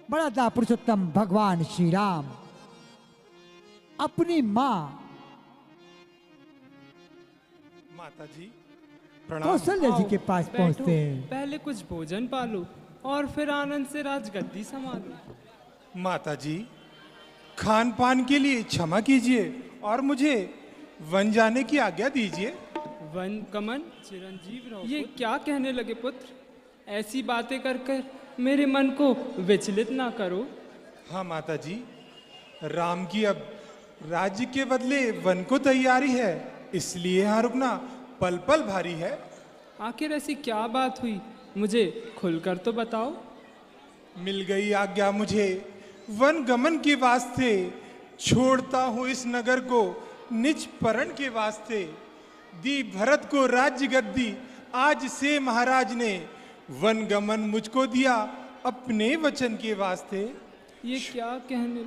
बड़ा था पुरुषोत्तम भगवान श्री राम अपनी माँ माता जी प्रणाम। कौशल्या जी के पास बैठो, पहुंचते हैं। पहले कुछ भोजन पालो और फिर आनंद से राजगद्दी संभालो। माता जी खान पान के लिए क्षमा कीजिए और मुझे वन जाने की आज्ञा दीजिए। वन कमन चिरंजीव रहो। ये क्या कहने लगे पुत्र? ऐसी बातें कर कर मेरे मन को विचलित ना करो। हाँ माता जी, राम की अब राज्य के बदले वन को तैयारी है, इसलिए यहाँ रुकना पल पल भारी है। आखिर ऐसी क्या बात हुई, मुझे खुलकर तो बताओ। मिल गई आज्ञा मुझे वन गमन के वास्ते, छोड़ता हूँ इस नगर को निज परण के वास्ते। दी भरत को राज्य गद्दी, आज से महाराज ने वन गमन मुझको दिया अपने वचन के वास्ते। ये क्या कहने?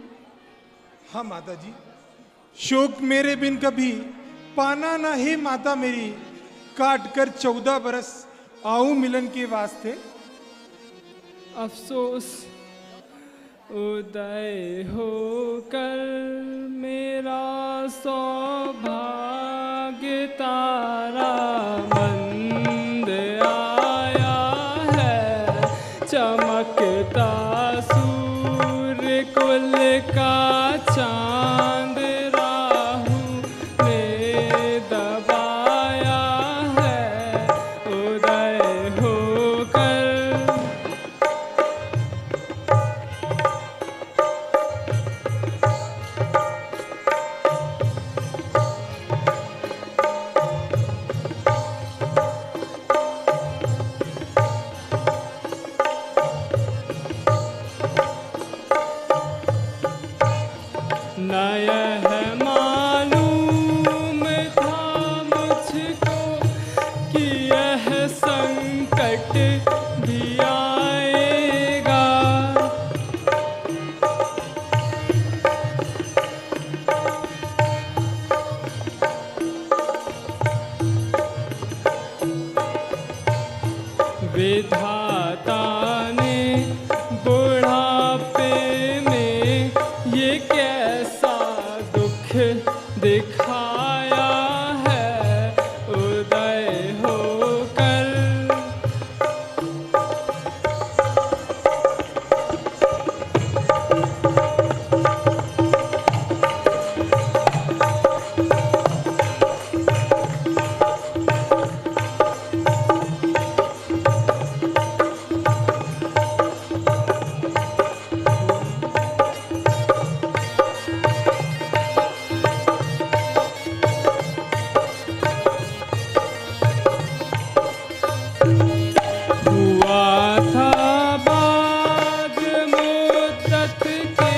हाँ माता जी, शोक मेरे बिन कभी पाना ना है माता मेरी, काट कर 14 बरस आऊं मिलन के वास्ते। अफसोस उदय होकर मेरा सौभाग्य तारा मंद आया है, चमकता सूर्य कुल का चांद राहु ने दबाया है, उदय होकर। न यह मालूम था मुझको कि यह संकट भी आएगा। विधाता ने बुढ़ापे में ये कैसा दुख दिखाया है, उदय होकर। हुआ था बाद मुद्दत के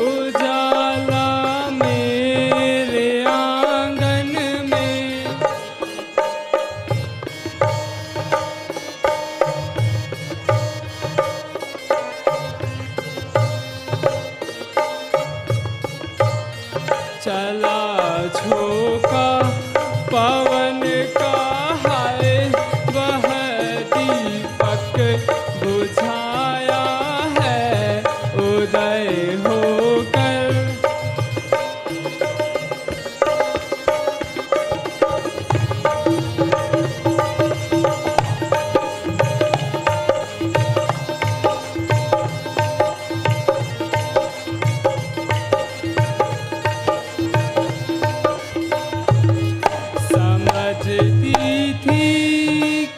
उजाला मेरे आंगन में, चला झोंका पवन का हाय, वह दीपक बुझाया है, उदय होकर। समझती थी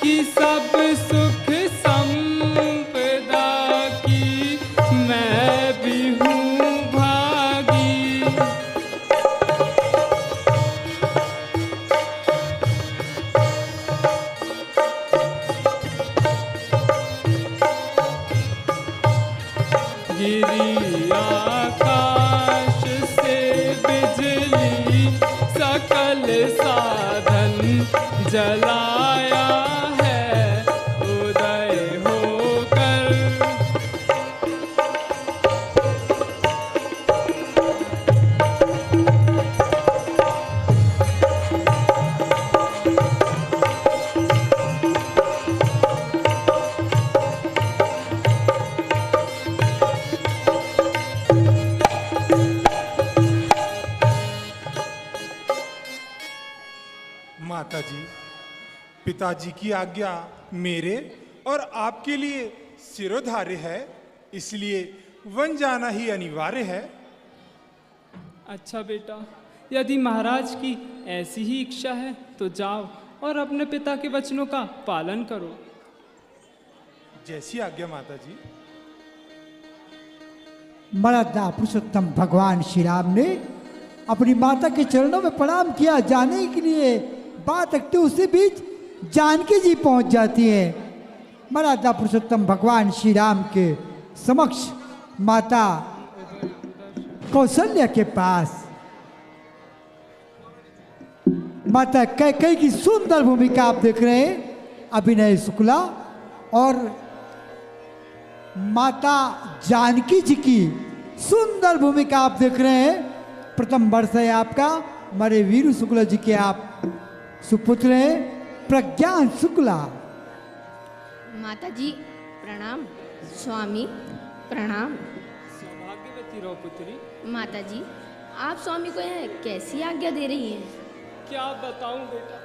कि सब सुख संपदा की मैं भी हूँ भागी। गिरी आकाश से बिजली, सकल साधन जलाया है, उदय होकर। माताजी, पिताजी की आज्ञा मेरे और आपके लिए सिरोधार्य है, इसलिए वन जाना ही अनिवार्य है। अच्छा बेटा, यदि महाराज की ऐसी ही इच्छा है तो जाओ और अपने पिता के वचनों का पालन करो। जैसी आज्ञा माताजी। मर्यादा पुरुषोत्तम भगवान श्री राम ने अपनी माता के चरणों में प्रणाम किया। जाने के लिए बात रखते उसी बीच जानकी जी पहुंच जाती है। मर्यादा पुरुषोत्तम भगवान श्री राम के समक्ष माता कौशल्या के पास माता कैकेयी की सुंदर भूमिका आप देख रहे हैं, अभिनय शुक्ला, और माता जानकी जी की सुंदर भूमिका आप देख रहे हैं। प्रथम वर्ष है आपका, हमारे वीरू शुक्ला जी के आप सुपुत्र हैं, प्रज्ञान शुक्ला। माता जी प्रणाम, स्वामी प्रणाम। सौभाग्यवती रहो पुत्री। माता जी, आप स्वामी को यह कैसी आज्ञा दे रही हैं? क्या बताऊं बेटा,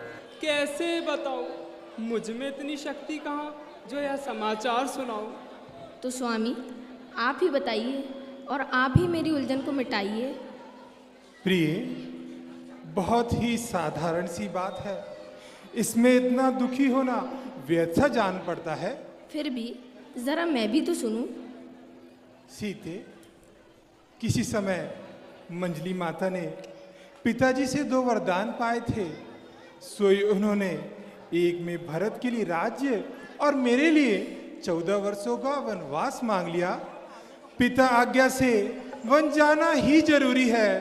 कैसे बताऊं? मुझ में इतनी शक्ति कहाँ जो यह समाचार सुनाऊं। तो स्वामी आप ही बताइए और आप ही मेरी उलझन को मिटाइए। प्रिय, बहुत ही साधारण सी बात है, इसमें इतना दुखी होना व्यर्थ जान पड़ता है। फिर भी जरा मैं भी तो सुनूं। सीते, किसी समय मंजली माता ने पिताजी से 2 वरदान पाए थे, सोई उन्होंने एक में भरत के लिए राज्य और मेरे लिए 14 वर्षों का वनवास मांग लिया। पिता आज्ञा से वन जाना ही जरूरी है,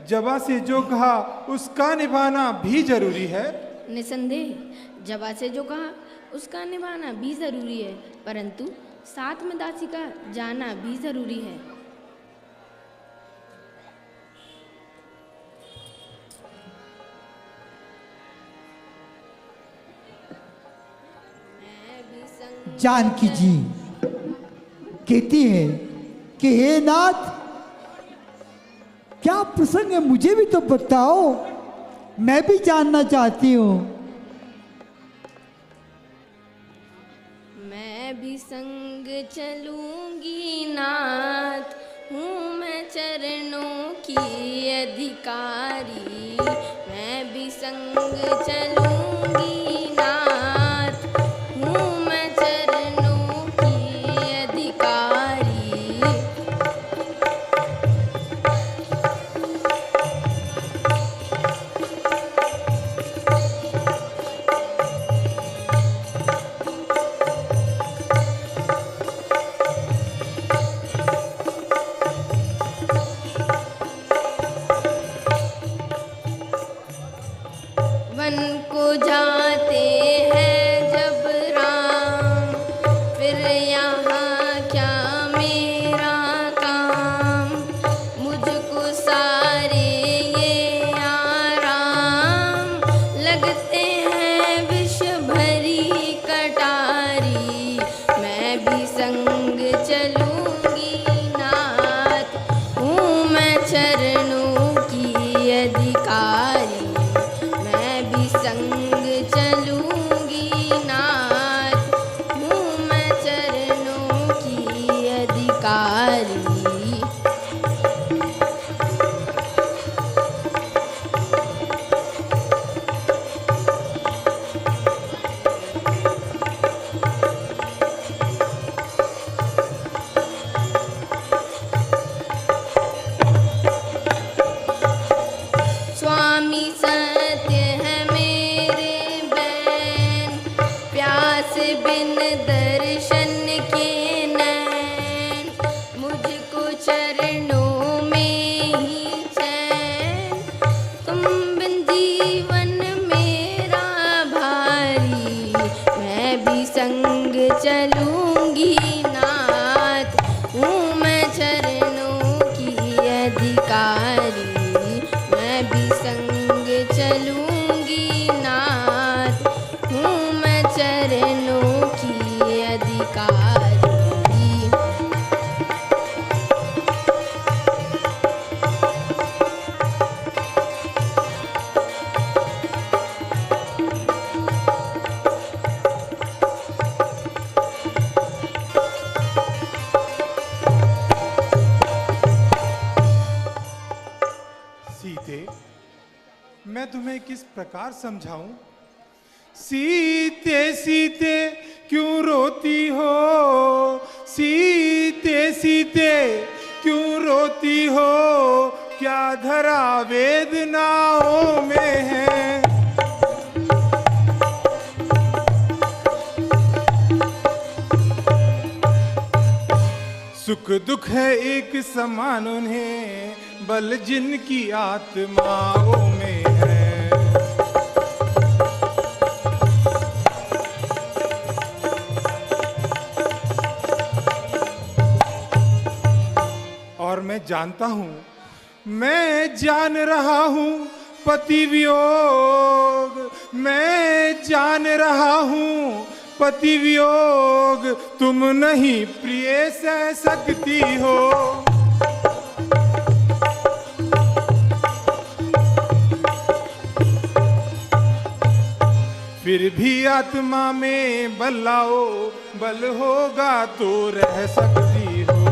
जबा से जो कहा उसका निभाना भी जरूरी है। निसंदेह जबा से जो कहा उसका निभाना भी जरूरी है, परंतु साथ में दासी का जाना भी जरूरी है। जानकी जी कहती है कि हे नाथ, क्या प्रसंग है, मुझे भी तो बताओ, मैं भी जानना चाहती हूँ। मैं भी संग चलूंगी नाथ, हूँ मैं चरणों की अधिकारी। मैं भी संग चलूंगी नाथ, हूँ मैं चरणों की अधिकारी। वन को जाते हैं जब राम, फिर यहाँ क्या मेरा काम। मुझको सारे ये आराम लगते हैं, विष भरी कटारी। मैं भी संग चलूंगी नाथ, हूँ मैं चरणों की अधिकारी। मैं भी संग चलूंगी नाथ, हूँ मैं चरणों की अधिकारी। स्वामी सत्य है मेरे बैन, प्यास बिन दर्शन के नैन। मैं तुम्हें किस प्रकार समझाऊं। सीते सीते क्यों रोती हो, सीते सीते क्यों रोती हो, क्या धरा वेदनाओं में है। सुख दुख है एक समान उन्हें, बल जिनकी आत्माओं में है। और मैं जानता हूं, मैं जान रहा हूं पति वियोग, मैं जान रहा हूं पति वियोग, तुम नहीं प्रिय सह सकती हो। फिर भी आत्मा में बल लाओ, बल होगा तो रह सकती हो।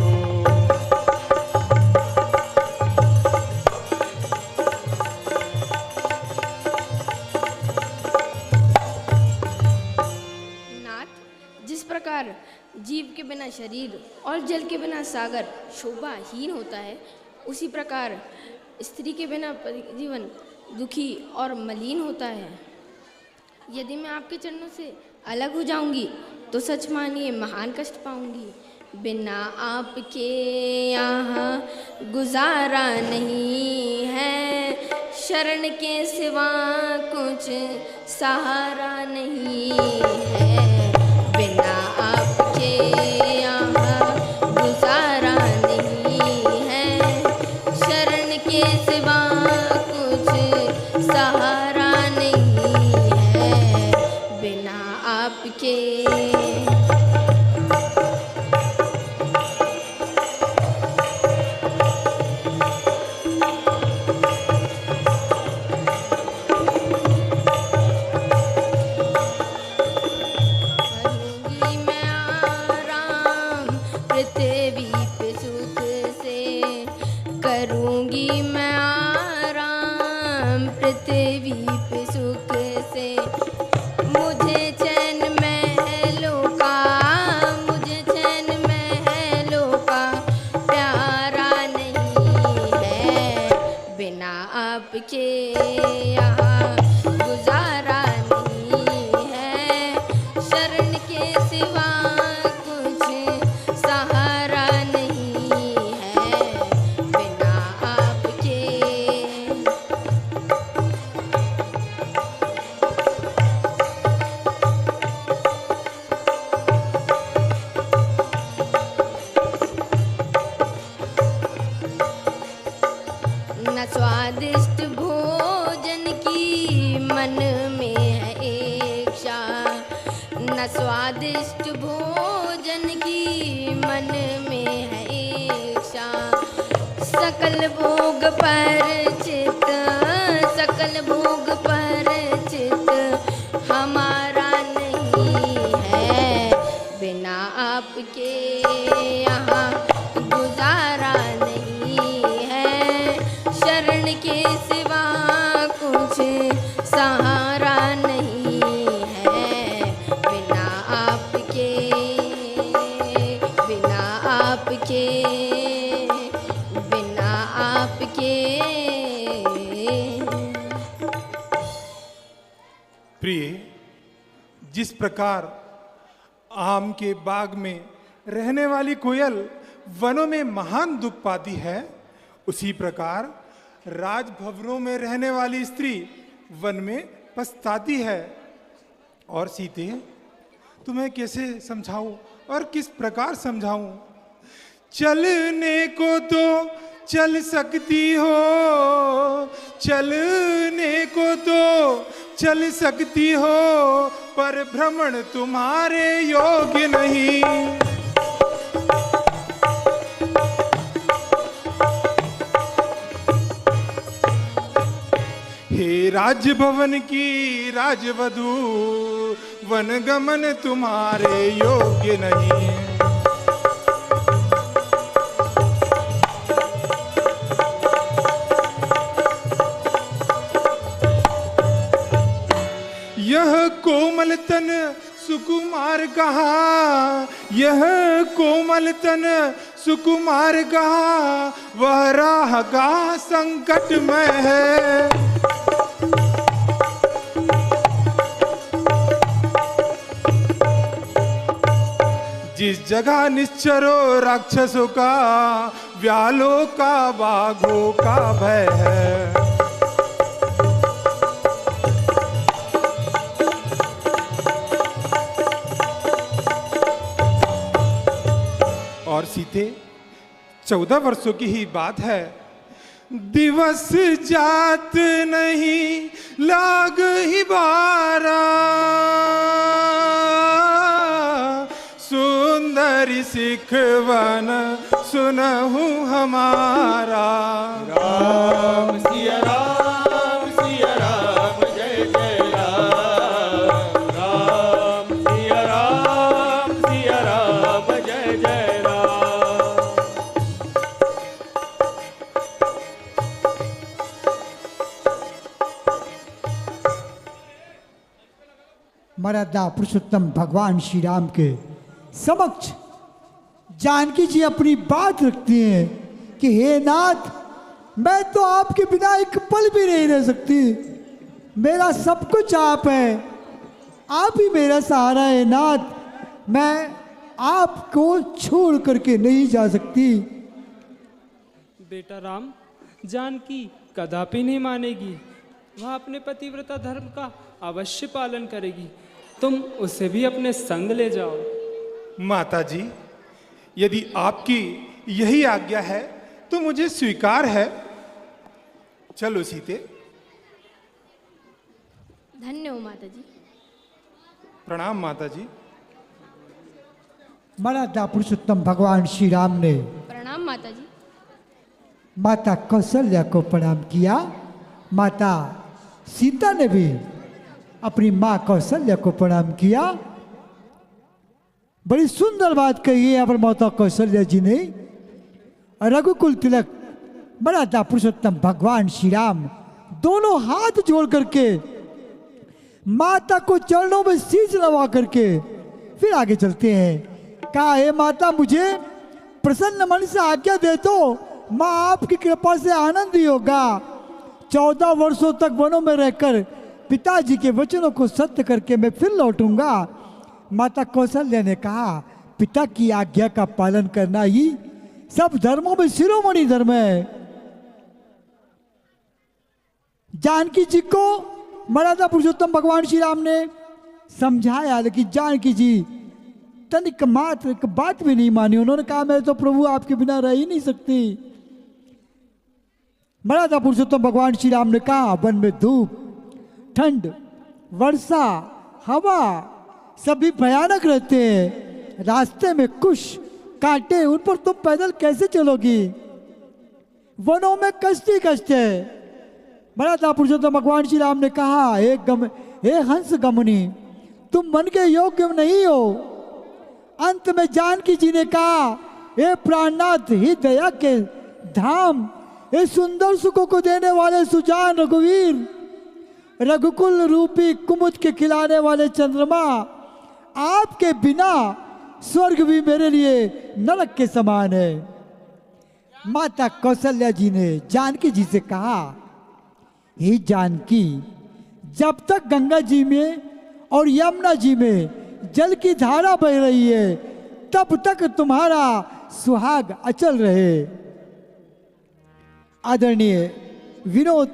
जीव के बिना शरीर और जल के बिना सागर शोभाहीन होता है, उसी प्रकार स्त्री के बिना जीवन दुखी और मलिन होता है। यदि मैं आपके चरणों से अलग हो जाऊंगी तो सच मानिए महान कष्ट पाऊंगी। बिना आपके यहाँ गुजारा नहीं है, शरण के सिवा कुछ सहारा नहीं है। बिना आपके यहाँ गुजारा नहीं है, शरण के सिवा कुछ सहारा नहीं है। बिना आपके स्वादिष्ट भोजन की मन में है इच्छा, न स्वादिष्ट भोजन की मन में है इच्छा। सकल भोग पर चित, सकल भोग पर चित हमारा नहीं है। बिना आपके यहाँ गुजारा नहीं है, शरण के सिवा कुछ सहारा नहीं है। बिना आपके, बिना आपके, बिना आपके। प्रिय, जिस प्रकार आम के बाग में रहने वाली कोयल वनों में महान दुख पाती है, उसी प्रकार राजभवनों में रहने वाली स्त्री वन में पछताती है। और सीते, तुम्हें कैसे समझाऊं और किस प्रकार समझाऊं। चलने को तो चल सकती हो, चलने को तो चल सकती हो, पर भ्रमण तुम्हारे योग्य नहीं। हे राजभवन की राजवधू, वन गमन तुम्हारे योग्य नहीं। तन सुकुमार कहाँ, यह कोमल तन सुकुमार कहाँ, वह राह का संकट में है। जिस जगह निश्चरो राक्षसों का, व्यालों का बाघों का भय है। और सीते 14 वर्षों की ही बात है। दिवस जात नहीं लाग ही बारा, सुंदरी सिखवन सुनहु हमारा। राम सिया राम जय जय राम। राम सिया राम जय जय राम। मर्यादा पुरुषोत्तम भगवान श्री राम के समक्ष जानकी जी अपनी बात रखती हैं कि हे नाथ, मैं तो आपके बिना एक पल भी नहीं रह सकती। मेरा सब कुछ आप है, आप ही मेरा सहारा है नाथ। मैं आपको छोड़ करके नहीं जा सकती। बेटा राम, जानकी कदापि नहीं मानेगी। वह अपने पतिव्रता धर्म का अवश्य पालन करेगी। तुम उसे भी अपने संग ले जाओ। माता जी, यदि आपकी यही आज्ञा है तो मुझे स्वीकार है। चलो सीते। धन्य हो माता जी। प्रणाम माता जी। मर्यादा पुरुषोत्तम भगवान श्री राम ने प्रणाम माता जी। माता कौशल्या को प्रणाम किया। माता सीता ने भी अपनी माँ कौशल्या को प्रणाम किया। बड़ी सुंदर बात कही है यहाँ पर माता कौशल्या जी ने। रघुकुल तिलक मर्यादा पुरुषोत्तम भगवान श्री राम दोनों हाथ जोड़ करके माता को चरणों में शीश नवा करके फिर आगे चलते हैं। कहा, हे माता, मुझे प्रसन्न मन से आज्ञा दे दो, माँ आपकी कृपा से आनंद ही होगा। 14 वर्षों तक वनों में रहकर पिताजी के वचनों को सत्य करके मैं फिर लौटूंगा। माता कौशल्या ने कहा, पिता की आज्ञा का पालन करना ही सब धर्मों में शिरोमणि धर्म है। जानकी जी को मर्यादा पुरुषोत्तम भगवान श्री राम ने समझाया, लेकिन जानकी जी तनिक मात्र एक बात भी नहीं मानी। उन्होंने कहा, मैं तो प्रभु आपके बिना रह ही नहीं सकती। मर्यादा पुरुषोत्तम भगवान श्री राम ने कहा, वन में धूप, ठंड, वर्षा, हवा सभी भयानक रहते हैं। रास्ते में कुश, कांटे, उन पर तुम पैदल कैसे चलोगी? वनों में कष्ट ही कष्ट है। मर्यादा पुरुषोत्तम भगवान श्री राम ने कहा, हे हंस गमनी, तुम मन के योग्य नहीं हो। अंत में जानकी जी ने कहा, हे प्राणनाथ, ही दया के धाम, हे सुंदर सुखों को देने वाले सुजान रघुवीर, रघुकुल रूपी कुमुद के खिलाने वाले चंद्रमा, आपके बिना स्वर्ग भी मेरे लिए नरक के समान है। माता कौशल्या जी ने जानकी जी से कहा, हे जानकी, जब तक गंगा जी में और यमुना जी में जल की धारा बह रही है, तब तक तुम्हारा सुहाग अचल रहे। आदरणीय विनोद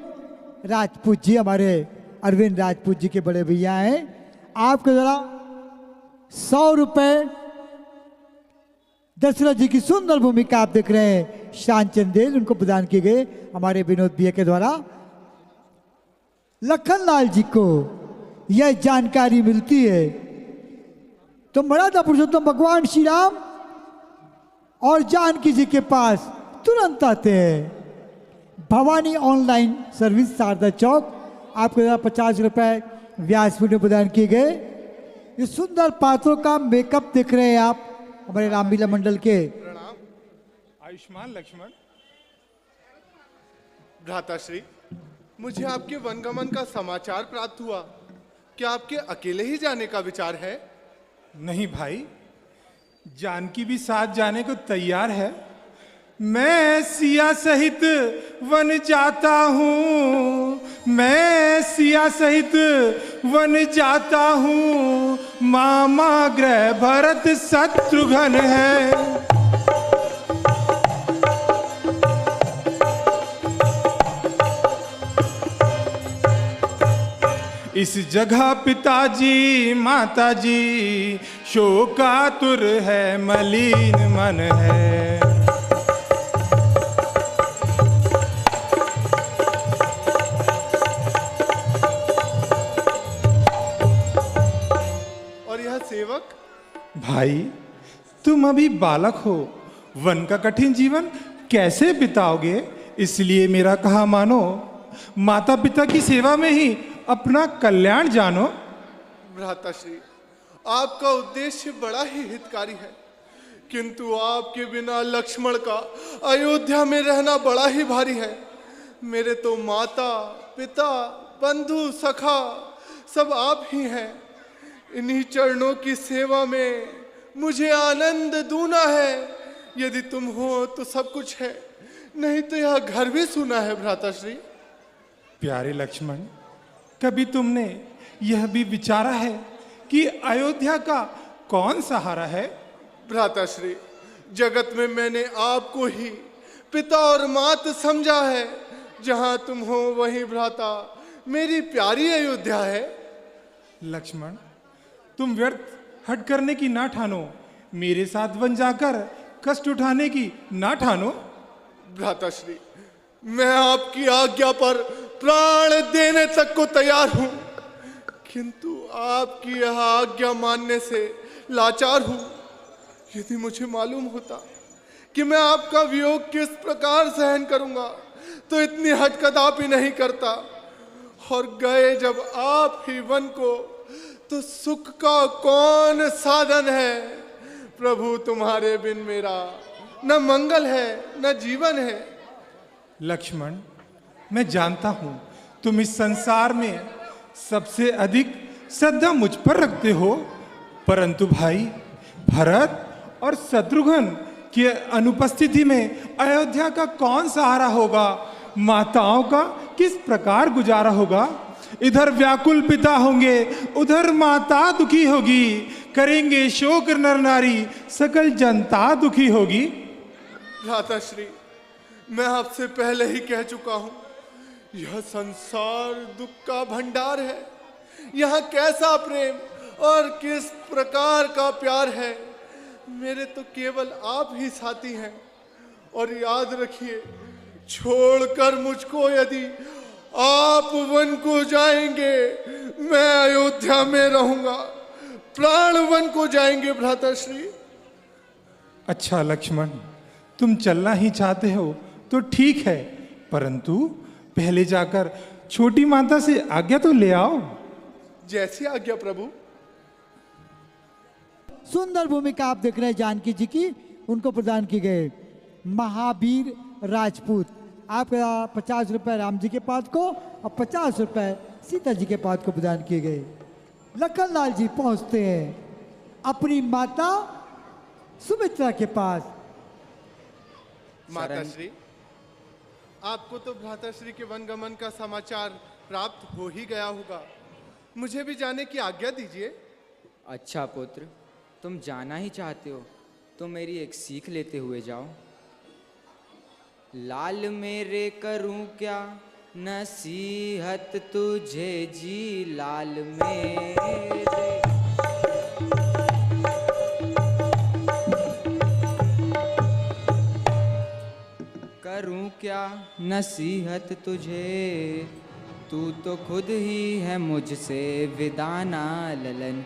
राजपूत जी, हमारे अरविंद राजपूत जी के बड़े भैया हैं, आपके द्वारा 100 रुपए दशरथ जी की सुंदर भूमिका आप देख रहे हैं, शान चंदेल, उनको प्रदान किए गए हमारे विनोद भैया के द्वारा। लखनलाल जी को यह जानकारी मिलती है तो मर्यादा पुरुषोत्तम भगवान श्री राम और जानकी जी के पास तुरंत आते हैं। भवानी ऑनलाइन सर्विस, शारदा चौक, आपके द्वारा 50 रुपए व्यासपीठ में प्रदान किए गए। ये सुंदर पात्रों का मेकअप देख रहे हैं आप, हमारे रामलीला मंडल के। प्रणाम। आयुष्मान लक्ष्मण। भ्राताश्री, मुझे आपके वनगमन का समाचार प्राप्त हुआ। क्या आपके अकेले ही जाने का विचार है? नहीं भाई, जानकी भी साथ जाने को तैयार है। मैं सिया सहित वन जाता हूँ, मैं सिया सहित वन जाता हूँ, मामा ग्रह भरत शत्रुघ्न है। इस जगह पिताजी माताजी शोकातुर है, मलिन मन है। और यह सेवक? भाई, तुम अभी बालक हो, वन का कठिन जीवन कैसे बिताओगे? इसलिए मेरा कहा मानो, माता पिता की सेवा में ही अपना कल्याण जानो। भ्राताश्री, आपका उद्देश्य बड़ा ही हितकारी है, किंतु आपके बिना लक्ष्मण का अयोध्या में रहना बड़ा ही भारी है। मेरे तो माता पिता बंधु सखा सब आप ही हैं। इन्हीं चरणों की सेवा में मुझे आनंद दूना है। यदि तुम हो तो सब कुछ है, नहीं तो यह घर भी सुना है। भ्राताश्री, प्यारे लक्ष्मण, कभी तुमने यह भी विचारा है कि अयोध्या का कौन सहारा है? भ्राताश्री, जगत में मैंने आपको ही पिता और मात समझा है। जहां तुम हो वहीं भ्राता मेरी प्यारी अयोध्या है। लक्ष्मण, तुम व्यर्थ हट करने की ना ठानो, मेरे साथ वन जाकर कष्ट उठाने की ना ठानो। भ्राताश्री, मैं आपकी आज्ञा पर प्राण देने तक को तैयार हूं, किंतु आपकी यह आज्ञा मानने से लाचार हूं। यदि मुझे मालूम होता कि मैं आपका वियोग किस प्रकार सहन करूंगा तो इतनी हट कदापि नहीं करता। और गए जब आप ही वन को तो सुख का कौन साधन है? प्रभु, तुम्हारे बिन मेरा न मंगल है न जीवन है। लक्ष्मण, मैं जानता हूं तुम इस संसार में सबसे अधिक श्रद्धा मुझ पर रखते हो, परंतु भाई, भरत और शत्रुघ्न की अनुपस्थिति में अयोध्या का कौन सहारा होगा? माताओं का किस प्रकार गुजारा होगा? इधर व्याकुल पिता होंगे, उधर माता दुखी होगी, करेंगे शोक नर नारी, सकल जनता दुखी होगी। भ्राताश्री, मैं आपसे पहले ही कह चुका हूं, यह संसार दुख का भंडार है। यहाँ कैसा प्रेम और किस प्रकार का प्यार है। मेरे तो केवल आप ही साथी हैं। और याद रखिए, छोड़कर मुझको यदि आप वन को जाएंगे, मैं अयोध्या में रहूंगा। प्राण वन को जाएंगे। भ्राताश्री, अच्छा लक्ष्मण, तुम चलना ही चाहते हो तो ठीक है, परंतु पहले जाकर छोटी माता से आज्ञा तो ले आओ। जैसी आज्ञा प्रभु। सुंदर भूमिका आप देख रहे हैं जानकी जी की, उनको प्रदान की गए। महावीर राजपूत, आपका 50 रुपए राम जी के पाद को और 50 रुपए सीता जी के पाद को प्रदान किए गए। लखनलाल जी पहुंचते हैं अपनी माता सुमित्रा के पास। माताश्री, आपको तो भ्राताश्री के वनगमन का समाचार प्राप्त हो ही गया होगा। मुझे भी जाने की आज्ञा दीजिए। अच्छा पुत्र, तुम जाना ही चाहते हो तो मेरी एक सीख लेते हुए जाओ। लाल मेरे करूं क्या नसीहत तुझे जी, लाल मेरे करूं क्या नसीहत तुझे, तू तो खुद ही है मुझसे विदाना ललन।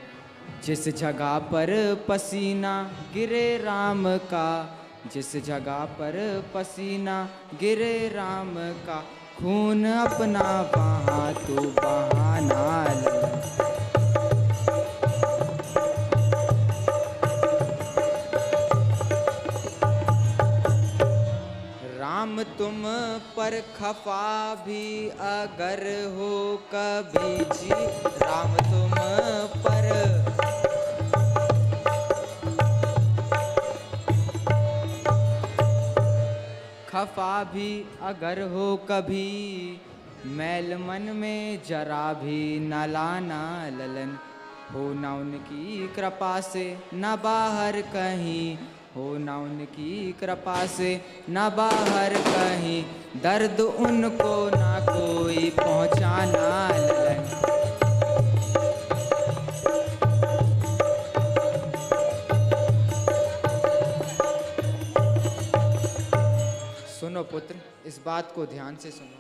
जिस जगह पर पसीना गिरे राम का, जिस जगह पर पसीना गिरे राम का, खून अपना वहाँ तू बहाना ललन। राम तुम पर खफा भी अगर हो कभी जी, राम तुम पर खफा भी अगर हो कभी, मैल मन में जरा भी न लाना ललन, हो न उनकी कृपा से न बाहर कहीं, हो न उनकी कृपा से न बाहर कहीं, दर्द उनको ना कोई पहुँचाना ललन। सुनो पुत्र, इस बात को ध्यान से सुनो।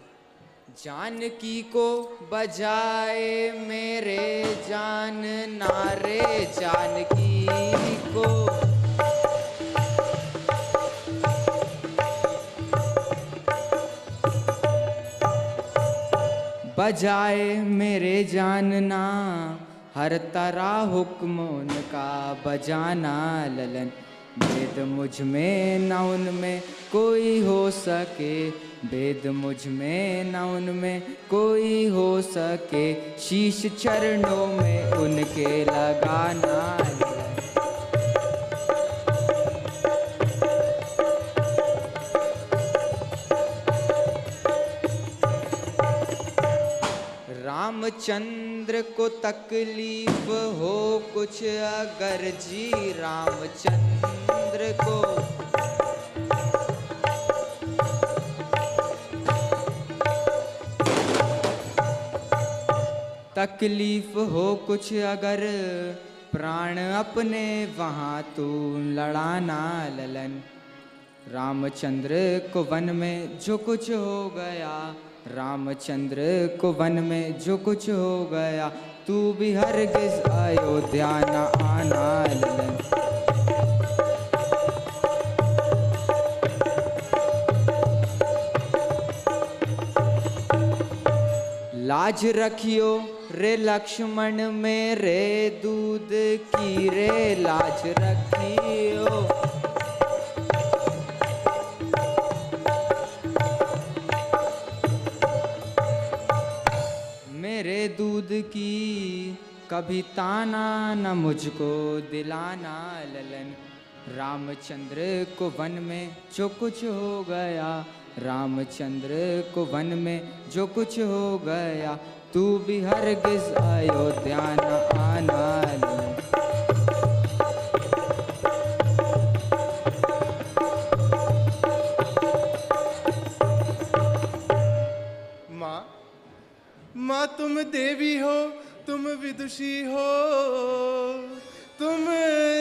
जानकी को बजाए मेरे जान नारे, जानकी को बजाए मेरे जानना, हर तरह हुक्म उनका बजाना ललन, भेद मुझ में न उनमें कोई हो सके, भेद मुझ में न उनमें कोई हो सके, शीश चरणों में उनके लगाना ललन। रामचंद्र को तकलीफ हो कुछ अगर जी, रामचंद्र को तकलीफ हो कुछ अगर, प्राण अपने वहाँ तू लड़ाना ललन, रामचंद्र को वन में जो कुछ हो गया, रामचंद्र को वन में जो कुछ हो गया, तू भी हरगिज अयोध्या न आना ललन। लाज रखियो रे लक्ष्मण मेरे दूध की रे, लाज रखियो मेरे दूध की, कभी ताना न मुझको दिलाना ललन, रामचंद्र को वन में जो कुछ हो गया, रामचंद्र को वन में जो कुछ हो गया, तू भी हरगिज अयोध्या न आना ललन। माँ तुम देवी हो, तुम विदुषी हो, तुम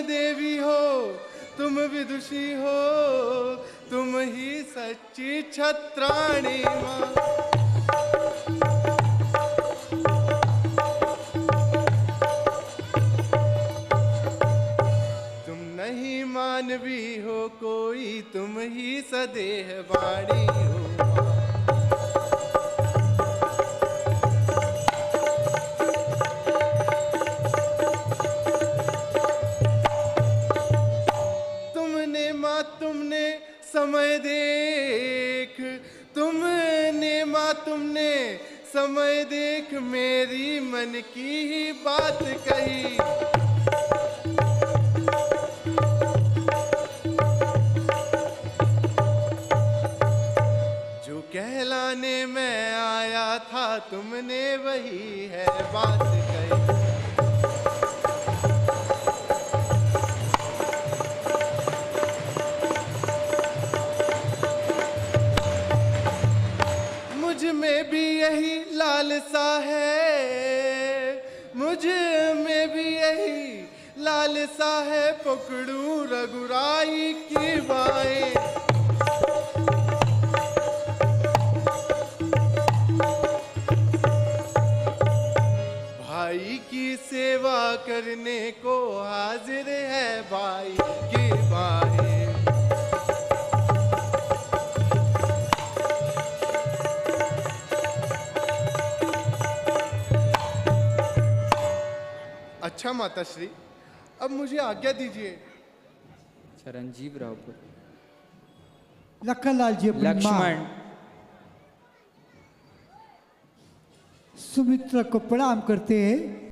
देवी हो, तुम विदुषी हो, तुम ही सच्ची छत्राणी माँ। तुम नहीं मानवी हो कोई, तुम ही सदेह वाणी हो। समय देख, तुमने माँ तुमने समय देख मेरी मन की ही बात कही। जो कहलाने मैं आया था तुमने वही है बात कही। में भी यही लालसा है, मुझ में भी यही लालसा है, पकड़ूं रघुराई की बाहें। भाई की सेवा करने को हाजिर है भाई की बाहें। अच्छा माताश्री, अब मुझे आज्ञा दीजिए। चिरंजीव राव पुत्र। लखनलाल जी अपनी माँ लक्ष्मण सुमित्रा को प्रणाम करते हैं।